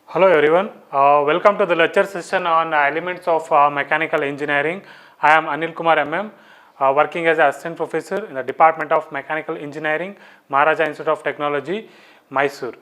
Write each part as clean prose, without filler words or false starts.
Hello everyone, welcome to the lecture session on elements of mechanical engineering. I am Anil Kumar MM, working as an assistant professor in the Department of Mechanical Engineering, Maharaja Institute of Technology, Mysore.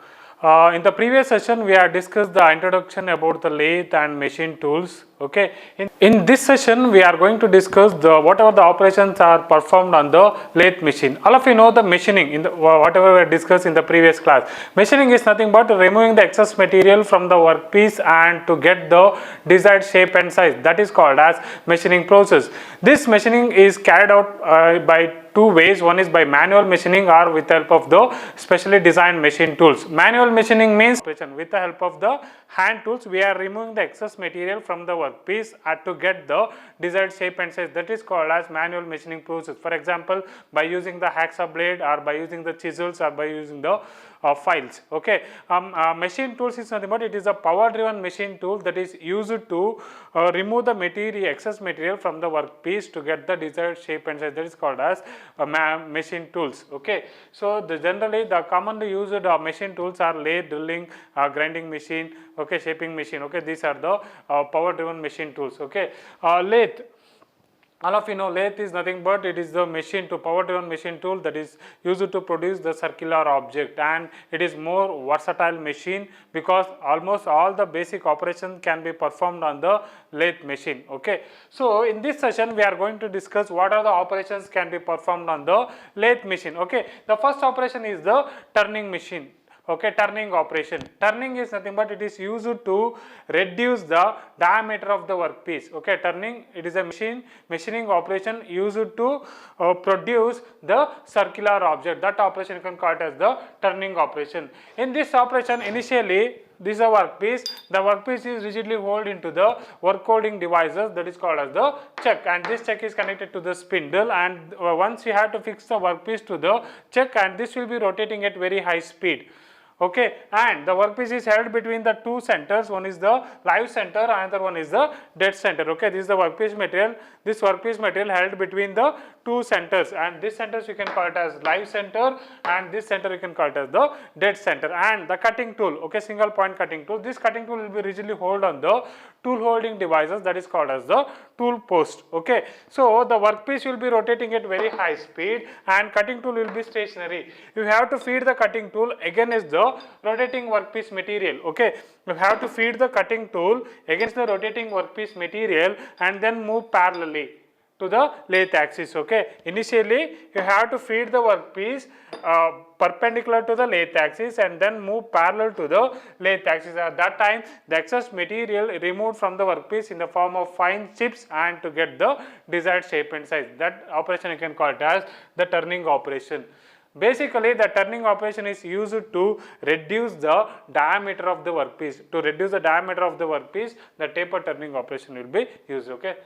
In the previous session, we have discussed the introduction about the lathe and machine tools. Okay, in this session, we are going to discuss the whatever the operations are performed on the lathe machine. All of you know the machining in the whatever we discussed in the previous class. Machining is nothing but removing the excess material from the workpiece and to get the desired shape and size. That is called as machining process. This machining is carried out by two ways. One is by manual machining or with the help of the specially designed machine tools. Manual machining means with the help of the hand tools we are removing the excess material from the workpiece to get the desired shape and size. That is called as manual machining process. For example, by using the hacksaw blade or by using the chisels or by using the files. Okay, machine tools is nothing but it is a power driven machine tool that is used to remove the material, excess material from the workpiece to get the desired shape and size. That is called as machine tools. Okay, so generally the commonly used machine tools are lathe, drilling, grinding machine, okay, shaping machine. Okay, these are the power driven machine tools. Okay, lathe, all of you know lathe is nothing but it is the machine to power driven machine tool that is used to produce the circular object, and it is more versatile machine because almost all the basic operations can be performed on the lathe machine. Okay, so in this session we are going to discuss what are the operations can be performed on the lathe machine. Okay, the first operation is the turning machine. Okay, turning operation. Turning is nothing but it is used to reduce the diameter of the workpiece. Okay, turning, it is a machining operation used to produce the circular object. That operation you can call it as the turning operation. In this operation, initially this is a workpiece. The workpiece is rigidly held into the work holding devices that is called as the chuck, and this chuck is connected to the spindle, and once you have to fix the workpiece to the chuck, and this will be rotating at very high speed. Okay, and the workpiece is held between the two centers. One is the live center, another one is the dead center. Okay, this is the workpiece material. This workpiece material held between the two centers, and this centers you can call it as live center, and this center you can call it as the dead center. And the cutting tool, okay, single point cutting tool. This cutting tool will be rigidly held on the tool holding devices that is called as the tool post. Okay, so the workpiece will be rotating at very high speed and cutting tool will be stationary. You have to feed the cutting tool against the rotating workpiece material. Okay, you have to feed the cutting tool against the rotating workpiece material and then move parallelly to the lathe axis. Okay, initially you have to feed the workpiece perpendicular to the lathe axis and then move parallel to the lathe axis. At that time the excess material removed from the workpiece in the form of fine chips and to get the desired shape and size. That operation you can call it as the turning operation. Basically, the turning operation is used to reduce the diameter of the workpiece. To reduce the diameter of the workpiece, the taper turning operation will be used. Okay.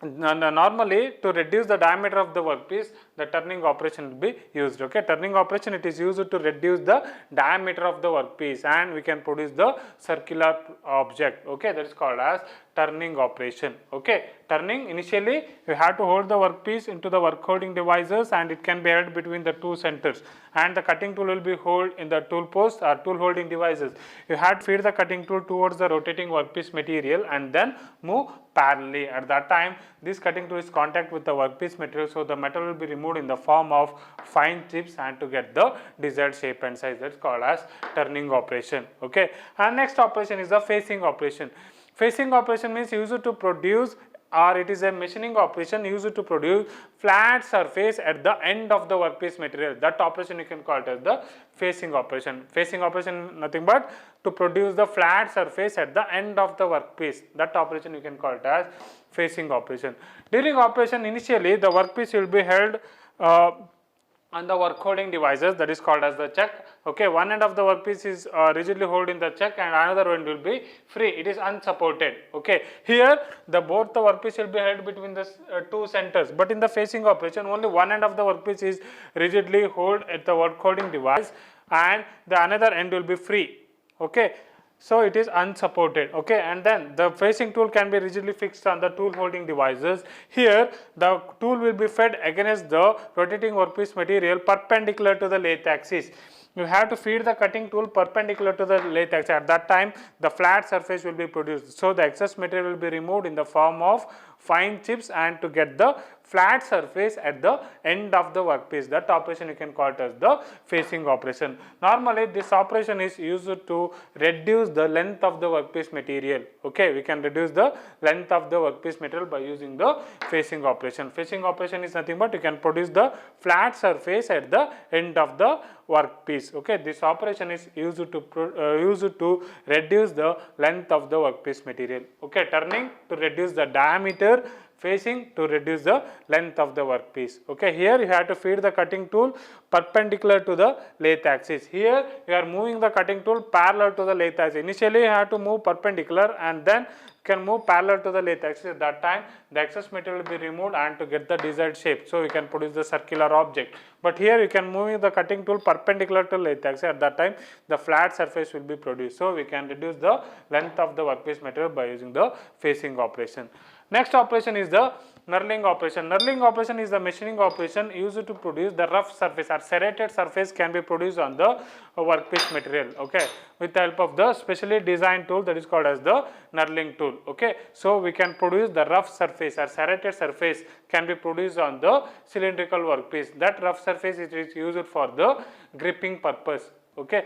Normally, to reduce the diameter of the workpiece, the turning operation will be used. Okay, turning operation it is used to reduce the diameter of the workpiece, and we can produce the circular object. Okay, that is called as turning operation. Okay, turning, initially you have to hold the workpiece into the work holding devices, and it can be held between the two centers, and the cutting tool will be held in the tool post or tool holding devices. You have to feed the cutting tool towards the rotating workpiece material and then move parallelly. At that time this cutting tool is contact with the workpiece material, so the metal will be removed in the form of fine chips and to get the desired shape and size. That's called as turning operation. Okay, and next operation is the facing operation. Facing operation means used to produce, or it is a machining operation used to produce flat surface at the end of the workpiece material. That operation you can call it as the facing operation. Facing operation nothing but to produce the flat surface at the end of the workpiece. That operation you can call it as facing operation. During operation, initially the workpiece will be held on the work holding devices that is called as the chuck. Okay, one end of the workpiece is rigidly held in the chuck and another end will be free, it is unsupported. Okay, here the both the workpiece will be held between the two centers, but in the facing operation only one end of the workpiece is rigidly held at the work holding device and the another end will be free. Okay, so it is unsupported. Okay, and then the facing tool can be rigidly fixed on the tool holding devices. Here the tool will be fed against the rotating workpiece material perpendicular to the lathe axis. you have to feed the cutting tool perpendicular to the lathe axis. At that time, the flat surface will be produced. So the excess material will be removed in the form of fine chips and to get the flat surface at the end of the workpiece. That operation you can call it as the facing operation. Normally this operation is used to reduce the length of the workpiece material. Okay, we can reduce the length of the workpiece material by using the facing operation. Facing operation is nothing but you can produce the flat surface at the end of the workpiece. Okay, this operation is used to reduce the length of the workpiece material. Okay, turning to reduce the diameter, facing to reduce the length of the workpiece. Okay, here you have to feed the cutting tool perpendicular to the lathe axis. Here you are moving the cutting tool parallel to the lathe axis. Initially you have to move perpendicular and then can move parallel to the lathe axis. At that time the excess material will be removed and to get the desired shape, so we can produce the circular object. But here you can move the cutting tool perpendicular to lathe axis. At that time the flat surface will be produced, so we can reduce the length of the workpiece material by using the facing operation. Next operation is the knurling operation. Knurling operation is the machining operation used to produce the rough surface or serrated surface can be produced on the workpiece material. Okay, with the help of the specially designed tool that is called as the knurling tool. Okay, so we can produce the rough surface or serrated surface can be produced on the cylindrical workpiece. That rough surface is used for the gripping purpose. Okay.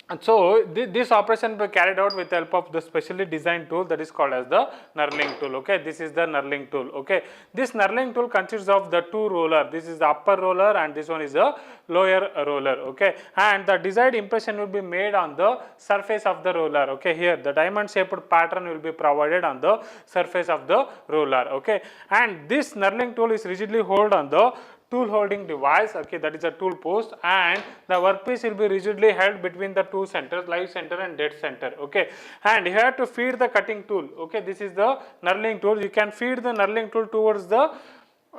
And so this operation will be carried out with the help of the specially designed tool that is called as the knurling tool. Okay, this is the knurling tool. Okay, this knurling tool consists of the two roller. This is the upper roller and this one is the lower roller. Okay, and the desired impression will be made on the surface of the roller. Okay, here the diamond shaped pattern will be provided on the surface of the roller. Okay, and this knurling tool is rigidly held on the tool holding device. Okay, that is a tool post, and the workpiece will be rigidly held between the two centers, live center and dead center. Okay, and you have to feed the cutting tool. Okay, this is the knurling tool. You can feed the knurling tool towards the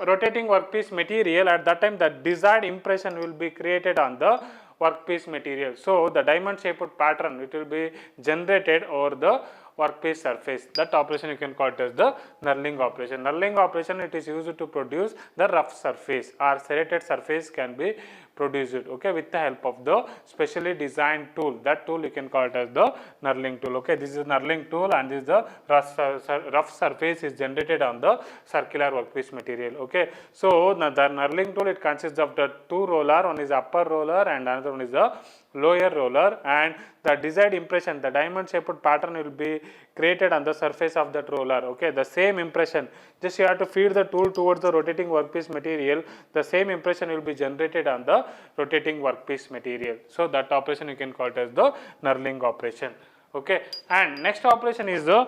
rotating workpiece material. At that time the desired impression will be created on the workpiece material. So the diamond shaped pattern it will be generated over the workpiece surface. That operation you can call it as the knurling operation. Knurling operation it is used to produce the rough surface or serrated surface can be produced. Okay, with the help of the specially designed tool. That tool you can call it as the knurling tool. Okay, this is the knurling tool and this is the rough surface is generated on the circular workpiece material. Okay, so the knurling tool it consists of the two roller. One is upper roller and another one is the lower roller, and the desired impression, the diamond shaped pattern will be created on the surface of that roller. Okay, the same impression, just you have to feed the tool towards the rotating workpiece material, the same impression will be generated on the rotating workpiece material. So that operation you can call it as the knurling operation. Okay, and next operation is the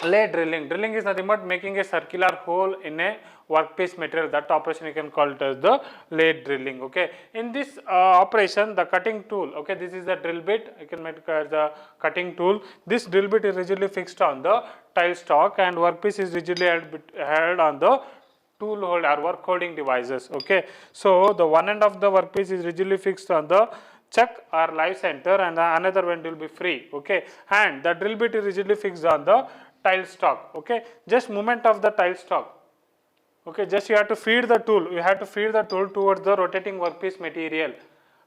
lathe drilling. Drilling is nothing but making a circular hole in a workpiece material. That operation you can call it as the lathe drilling. Okay, in this operation the cutting tool, okay, this is the drill bit, you can make the cutting tool. This drill bit is rigidly fixed on the tile stock and workpiece is rigidly held on the tool hold or work holding devices. Okay, so the one end of the workpiece is rigidly fixed on the chuck or live center and the another end will be free. Okay, and the drill bit is rigidly fixed on the tile stock. Okay, just movement of the tile stock. Okay, just you have to feed the tool, you have to feed the tool towards the rotating workpiece material.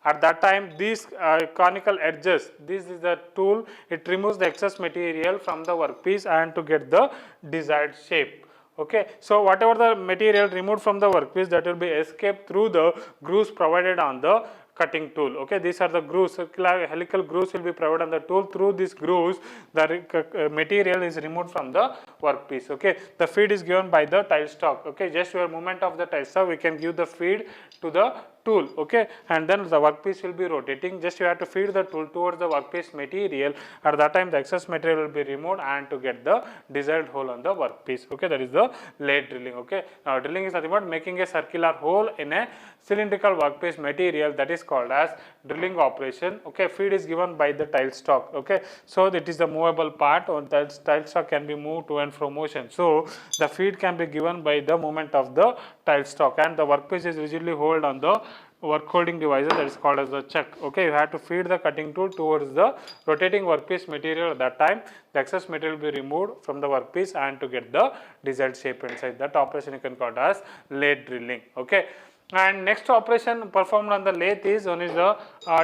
At that time these conical edges, this is the tool, it removes the excess material from the workpiece and to get the desired shape. Okay, so whatever the material removed from the workpiece that will be escaped through the grooves provided on the cutting tool. Okay, these are the grooves, circular helical grooves will be provided on the tool. Through these grooves the material is removed from the workpiece. Okay, the feed is given by the tile stock. Okay, just your movement of the tile stock we can give the feed to the tool. Okay, and then the workpiece will be rotating. Just you have to feed the tool towards the workpiece material. At that time the excess material will be removed and to get the desired hole on the workpiece. Okay, that is the lathe drilling. Okay, now drilling is nothing but making a circular hole in a cylindrical workpiece material, that is called as drilling operation. Okay, feed is given by the tile stock. Okay, so that is the movable part, or the tile stock can be moved to and fro motion. So the feed can be given by the movement of the tile stock, and the workpiece is rigidly held on the work holding devices, that is called as the chuck. Okay, you have to feed the cutting tool towards the rotating workpiece material. At that time the excess material will be removed from the workpiece and to get the desired shape inside. That operation you can call it as lathe drilling. Okay, And next operation performed on the lathe is one is the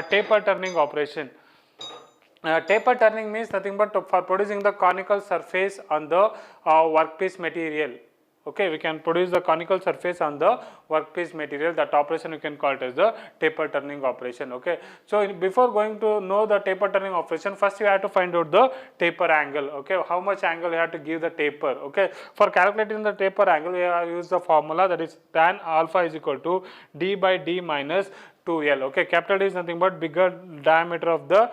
taper turning operation. Taper turning means nothing but for producing the conical surface on the workpiece material. Okay, we can produce the conical surface on the workpiece material. That operation you can call it as the taper turning operation. Okay, so before going to know the taper turning operation, first you have to find out the taper angle. Okay, how much angle you have to give the taper. Okay, for calculating the taper angle, we have used the formula, that is tan alpha is equal to d by d minus 2l. Okay, capital D is nothing but bigger diameter of the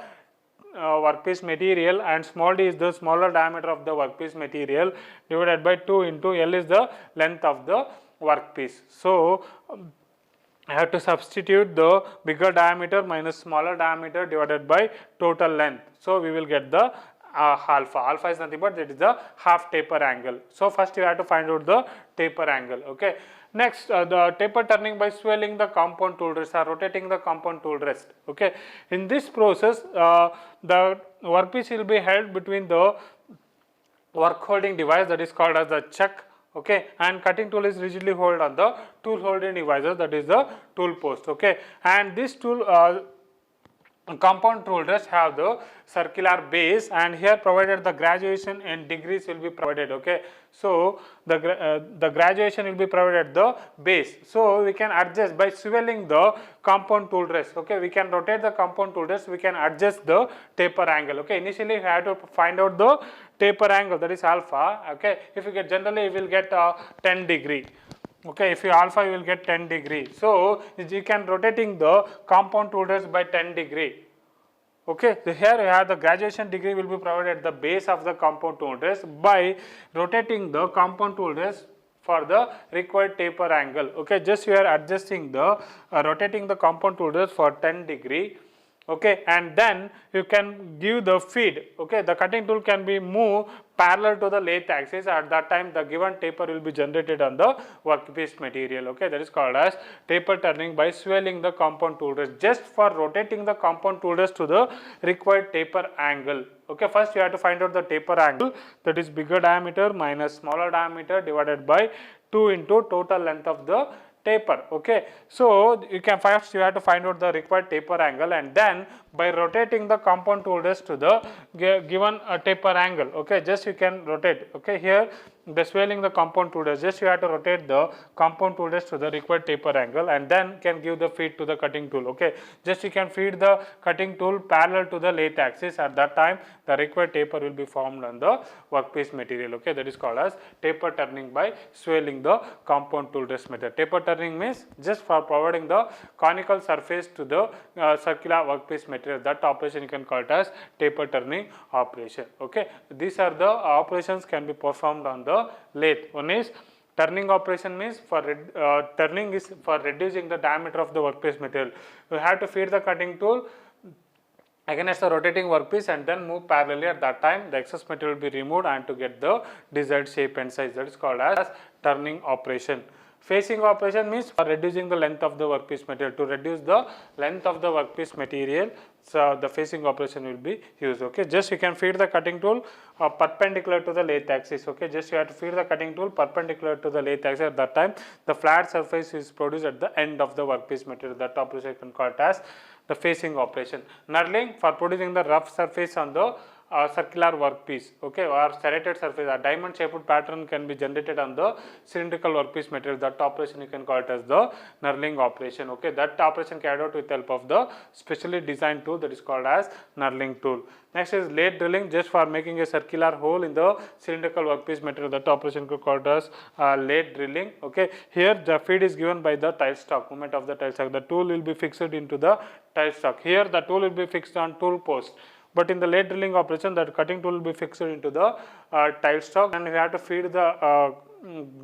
workpiece material, and small d is the smaller diameter of the workpiece material, divided by 2 into L is the length of the workpiece. So I have to substitute the bigger diameter minus smaller diameter divided by total length. So we will get the alpha. Alpha is nothing but that is the half taper angle. So first you have to find out the taper angle. Okay. Next, the taper turning by swelling the compound tool rest or rotating the compound tool rest. Okay. In this process, the workpiece will be held between the work holding device, that is called as the chuck. Okay, and cutting tool is rigidly held on the tool holding devices, that is the tool post. Okay, and this tool compound tool rest have the circular base, and here provided the graduation in degrees will be provided. Okay, so the graduation will be provided at the base, so we can adjust by swiveling the compound tool rest. Okay, we can rotate the compound tool rest, we can adjust the taper angle. Okay, initially we have to find out the taper angle, that is alpha. Okay, if you get, generally you will get 10 degree. Okay, if you alpha you will get 10 degree. So you can rotating the compound tool rest by 10 degree. Okay, so here you have the graduation degree will be provided at the base of the compound tool rest by rotating the compound tool rest for the required taper angle. Okay, just you are adjusting the rotating the compound tool rest for 10 degree. Okay, and then you can give the feed. Okay, the cutting tool can be moved parallel to the lathe axis. At that time the given taper will be generated on the workpiece material. Okay, that is called as taper turning by swelling the compound tool rest, just for rotating the compound tool rest to the required taper angle. Okay, first you have to find out the taper angle, that is bigger diameter minus smaller diameter divided by 2 into total length of the taper. Okay, so you can first you have to find out the required taper angle, and then by rotating the compound tool rest to the given taper angle. Okay, just you can rotate. Okay, here by swelling the compound tool rest, just you have to rotate the compound tool rest to the required taper angle, and then can give the feed to the cutting tool. Okay, just you can feed the cutting tool parallel to the lathe axis. At that time the required taper will be formed on the workpiece material. Okay, that is called as taper turning by swelling the compound tool rest method. Taper turning means just for providing the conical surface to the circular workpiece material. That operation you can call it as taper turning operation. Okay, these are the operations can be performed on the lathe. One is turning operation, means for turning is for reducing the diameter of the workpiece material. You have to feed the cutting tool against the rotating workpiece and then move parallelly. At that time the excess material will be removed and to get the desired shape and size. That is called as turning operation. Facing operation means for reducing the length of the workpiece material. To reduce the length of the workpiece material, so the facing operation will be used. Okay, just you can feed the cutting tool perpendicular to the lathe axis. Okay, just you have to feed the cutting tool perpendicular to the lathe axis. At that time the flat surface is produced at the end of the workpiece material. That operation you can call it as the facing operation. Knurling for producing the rough surface on the circular workpiece. Okay, or serrated surface, a diamond shaped pattern can be generated on the cylindrical workpiece material. That operation you can call it as the knurling operation. Okay, that operation carried out with help of the specially designed tool, that is called as knurling tool. Next is lathe drilling, just for making a circular hole in the cylindrical workpiece material. That operation could called as lathe drilling. Okay, here the feed is given by the tile stock, movement of the tile stock. The tool will be fixed into the tile stock. Here the tool will be fixed on tool post. But in the lathe drilling operation, that cutting tool will be fixed into the tile stock, and we have to feed the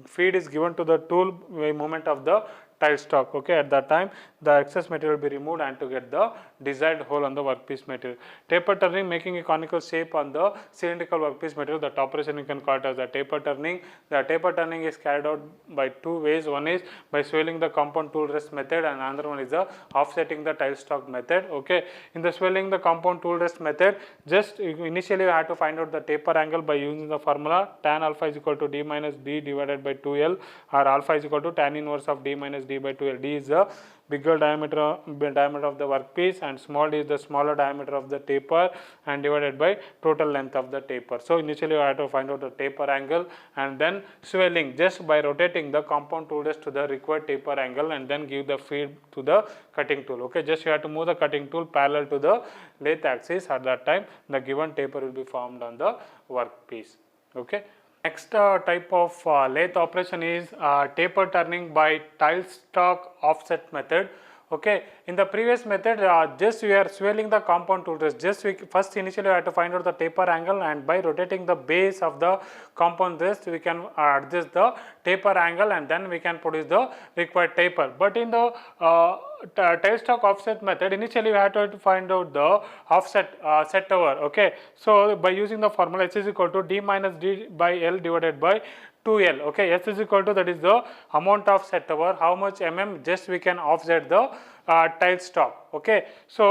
feed is given to the tool by movement of the tile stock. Okay, at that time the excess material will be removed and to get the desired hole on the workpiece material. Taper turning, making a conical shape on the cylindrical workpiece material. That operation you can call it as the taper turning. The taper turning is carried out by two ways. One is by swelling the compound tool rest method, and another one is the offsetting the tile stock method. Okay, in the swelling the compound tool rest method, just initially you have to find out the taper angle by using the formula tan alpha is equal to d minus d divided by 2l, or alpha is equal to tan inverse of d minus d by 2l. D is the bigger diameter of the workpiece, and small d is the smaller diameter of the taper, and divided by total length of the taper. So initially you have to find out the taper angle, and then swelling just by rotating the compound tool rest to the required taper angle, and then give the feed to the cutting tool. Okay, just you have to move the cutting tool parallel to the lathe axis. At that time the given taper will be formed on the workpiece. Okay. Next type of lathe operation is taper turning by tile stock offset method. Okay, in the previous method, just we are swelling the compound tool rest. Just we first initially we have to find out the taper angle, and by rotating the base of the compound rest, we can adjust the taper angle, and then we can produce the required taper. But in the tile stock offset method, initially we have to find out the offset set over. Okay, so by using the formula h is equal to d minus d by l divided by 2l. Okay, s is equal to, that is the amount of set over, how much mm just we can offset the tile stock. Okay, so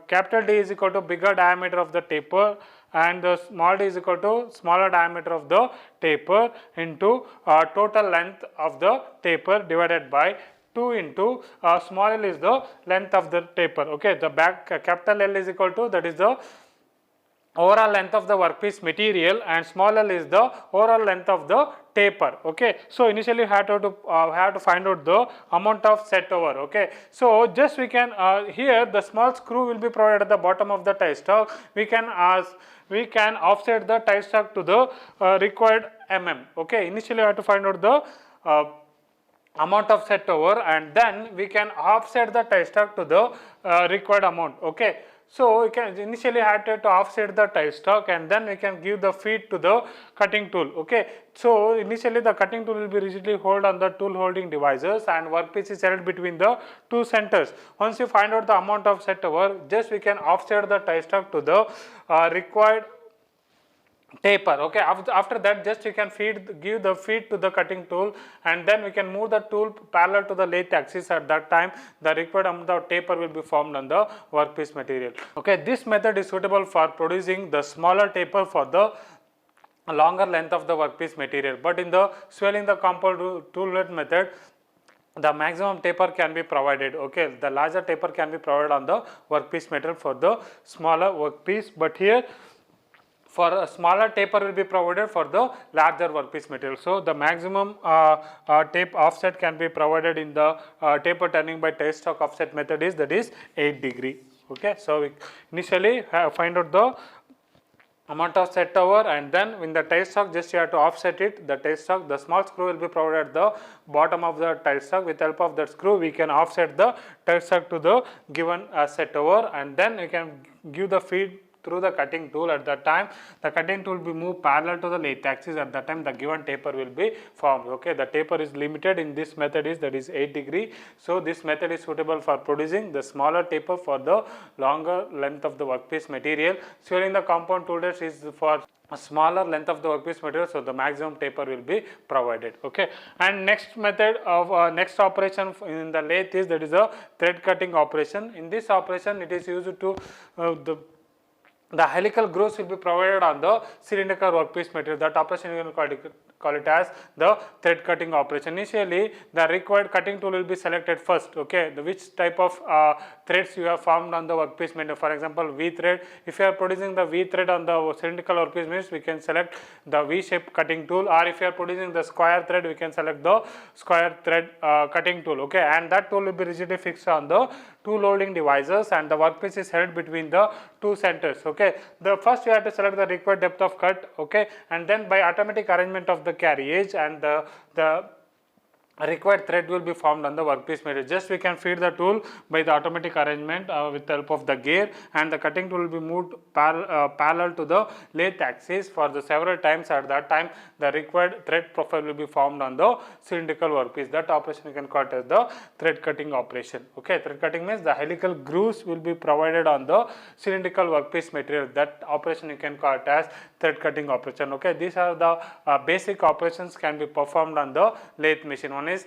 capital D is equal to bigger diameter of the taper, and the small d is equal to smaller diameter of the taper into total length of the taper divided by 2 into small l is the length of the taper. Okay, the capital L is equal to, that is the overall length of the workpiece material, and small l is the overall length of the taper. Okay, so initially have to find out the amount of set over. Okay, so just we can here the small screw will be provided at the bottom of the tile stock. We can offset the tile stock to the required mm. Okay, initially we have to find out the amount of set over, and then we can offset the tile stock to the required amount. Okay, so we can initially have to offset the tile stock, and then we can give the feed to the cutting tool. Okay, so initially the cutting tool will be rigidly hold on the tool holding devices, and workpiece is held between the two centers. Once you find out the amount of set over, just we can offset the tile stock to the required taper. Okay, after that just you can give the feed to the cutting tool, and then we can move the tool parallel to the lathe axis. At that time the required amount of taper will be formed on the workpiece material. Okay, this method is suitable for producing the smaller taper for the longer length of the workpiece material, but in the swelling the compound tool rest method, the maximum taper can be provided. Okay, the larger taper can be provided on the workpiece material for the smaller workpiece, but here for a smaller taper will be provided for the larger workpiece material. So the maximum tape offset can be provided in the taper turning by tile stock offset method is, that is 8 degree. Okay, so we initially find out the amount of set over, and then in the tile stock just you have to offset it. The tile stock, the small screw will be provided at the bottom of the tile stock. With help of that screw we can offset the tile stock to the given set over, and then we can give the feed through the cutting tool. At that time the cutting tool will be moved parallel to the lathe axis. At that time the given taper will be formed. Okay, the taper is limited in this method is, that is 8 degree. So this method is suitable for producing the smaller taper for the longer length of the workpiece material. Swelling the compound tool rest is for a smaller length of the workpiece material, so the maximum taper will be provided. Okay, and next method of next operation in the lathe is, that is a thread cutting operation. In this operation it is used to the helical grooves will be provided on the cylindrical workpiece material. That operation you can call it as the thread cutting operation. Initially the required cutting tool will be selected first. Okay, which type of threads you have formed on the workpiece material. For example, V thread. If you are producing the V thread on the cylindrical workpiece material, we can select the V shape cutting tool, or if you are producing the square thread, we can select the square thread cutting tool. Okay, and that tool will be rigidly fixed on the tool holding devices, and the workpiece is held between the two centers. Okay, the first you have to select the required depth of cut. Okay, and then by automatic arrangement of the carriage and the a required thread will be formed on the workpiece material. Just we can feed the tool by the automatic arrangement with the help of the gear, and the cutting tool will be moved parallel to the lathe axis for the several times. At that time, the required thread profile will be formed on the cylindrical workpiece. That operation you can call it as the thread cutting operation. Okay, thread cutting means the helical grooves will be provided on the cylindrical workpiece material. That operation you can call it as thread cutting operation. Okay, these are the basic operations can be performed on the lathe machine. One is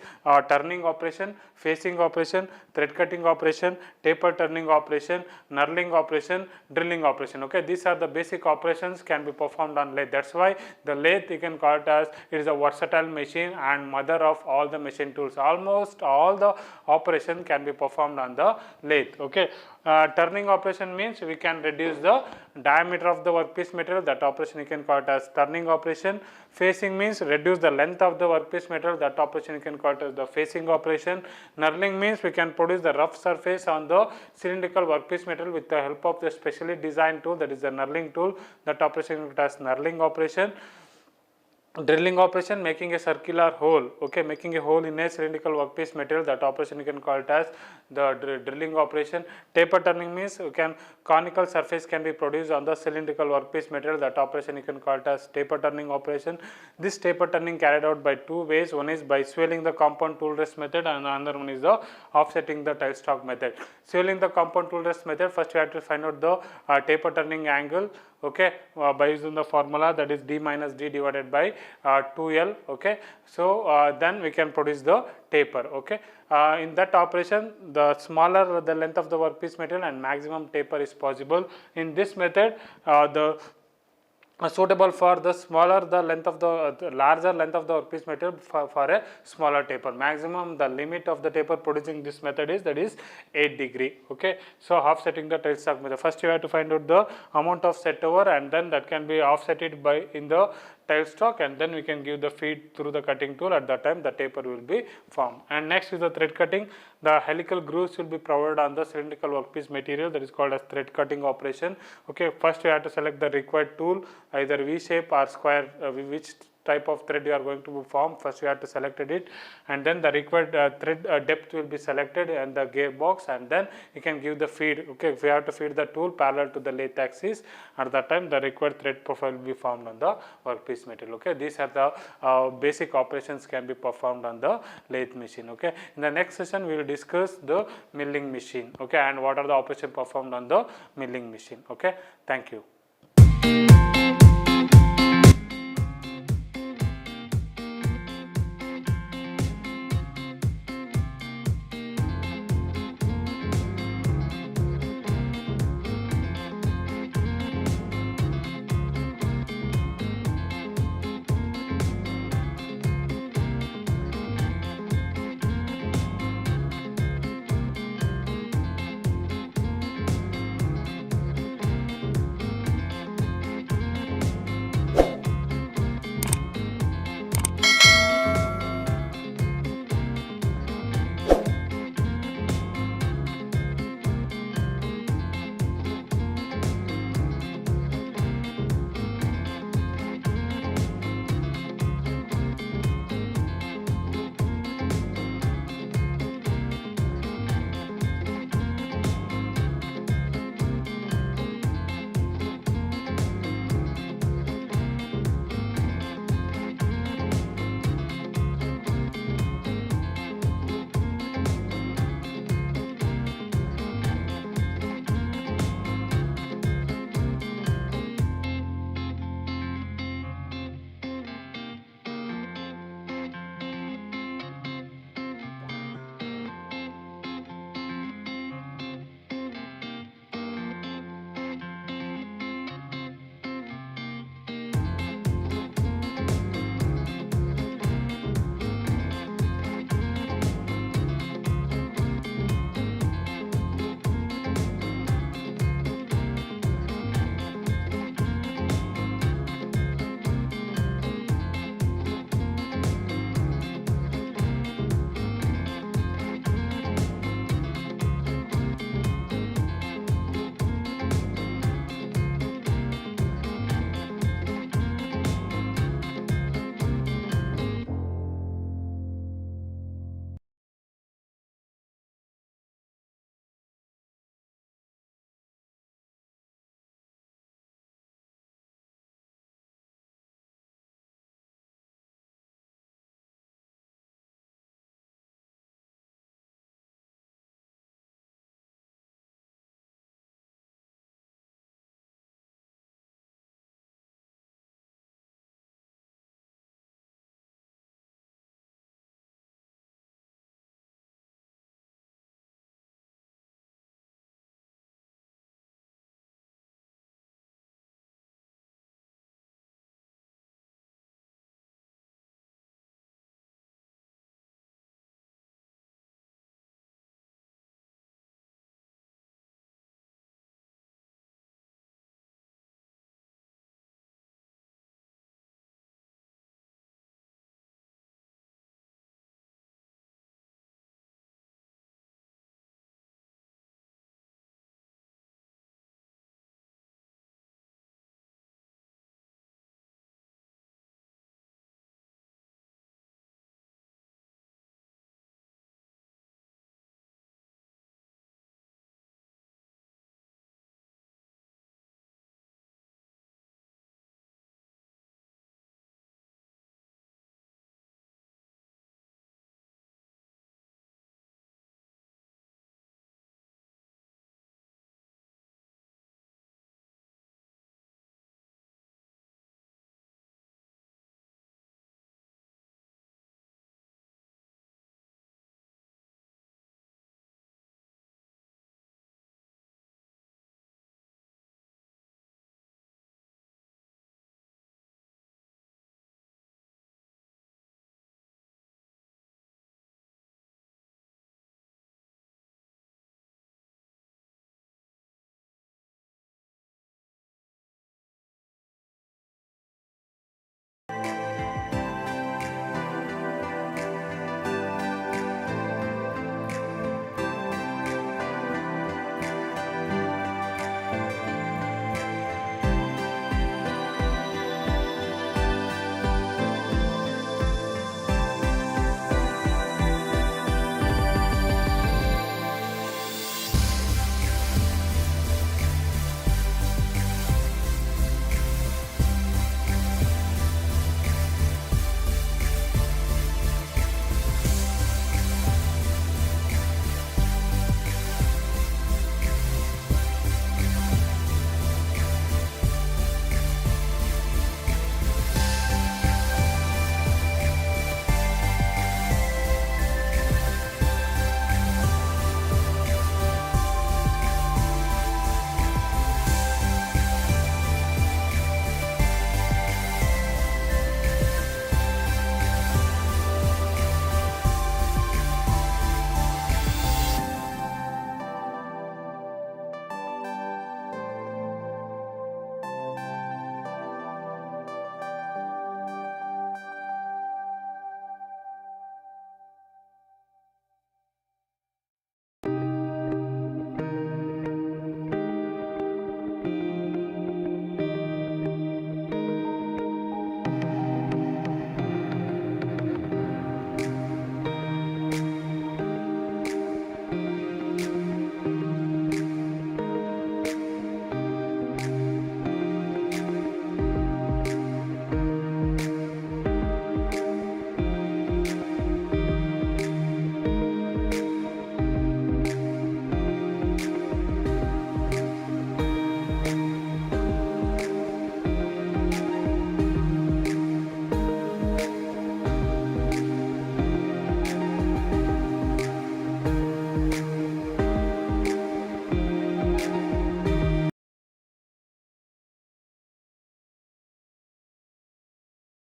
turning operation, facing operation, thread cutting operation, taper turning operation, knurling operation, drilling operation. Okay, these are the basic operations can be performed on lathe. That's why the lathe you can call it as it is a versatile machine and mother of all the machine tools. Almost all the operation can be performed on the lathe. Okay, turning operation means we can reduce the diameter of the workpiece material. That operation you can call it as turning operation. Facing means reduce the length of the workpiece material. That operation you can call it as the facing operation. Knurling means we can produce the rough surface on the cylindrical workpiece material with the help of the specially designed tool, that is the knurling tool. That operation you can call it as knurling operation. Drilling operation, making a circular hole. Okay, making a hole in a cylindrical workpiece material. That operation you can call it as the drilling operation. Taper turning means you can conical surface can be produced on the cylindrical workpiece material. That operation you can call it as taper turning operation. This taper turning carried out by two ways. One is by swelling the compound tool rest method, and another one is the offsetting the tile stock method. Swelling the compound tool rest method, first we have to find out the taper turning angle. Okay, by using the formula, that is d minus d divided by 2L. Okay, so then we can produce the taper. Okay, in that operation, the smaller the length of the workpiece material and maximum taper is possible. In this method, the suitable for the smaller the length of the larger length of the workpiece material for a smaller taper. Maximum the limit of the taper producing this method is, that is 8 degree. Okay, so offsetting the tile stock method. First you have to find out the amount of set over, and then that can be offsetted by in the tile stock, and then we can give the feed through the cutting tool. At that time the taper will be formed. And next is the thread cutting. The helical grooves will be provided on the cylindrical workpiece material. That is called as thread cutting operation. Okay, first you have to select the required tool, either V shape or square, which type of thread you are going to form. First you have to select it, and then the required thread depth will be selected and the gearbox, and then you can give the feed. Okay, if you have to feed the tool parallel to the lathe axis, at that time the required thread profile will be formed on the workpiece material. Okay, these are the basic operations can be performed on the lathe machine. Okay, in the next session we will discuss the milling machine. Okay, and what are the operations performed on the milling machine. Okay, thank you.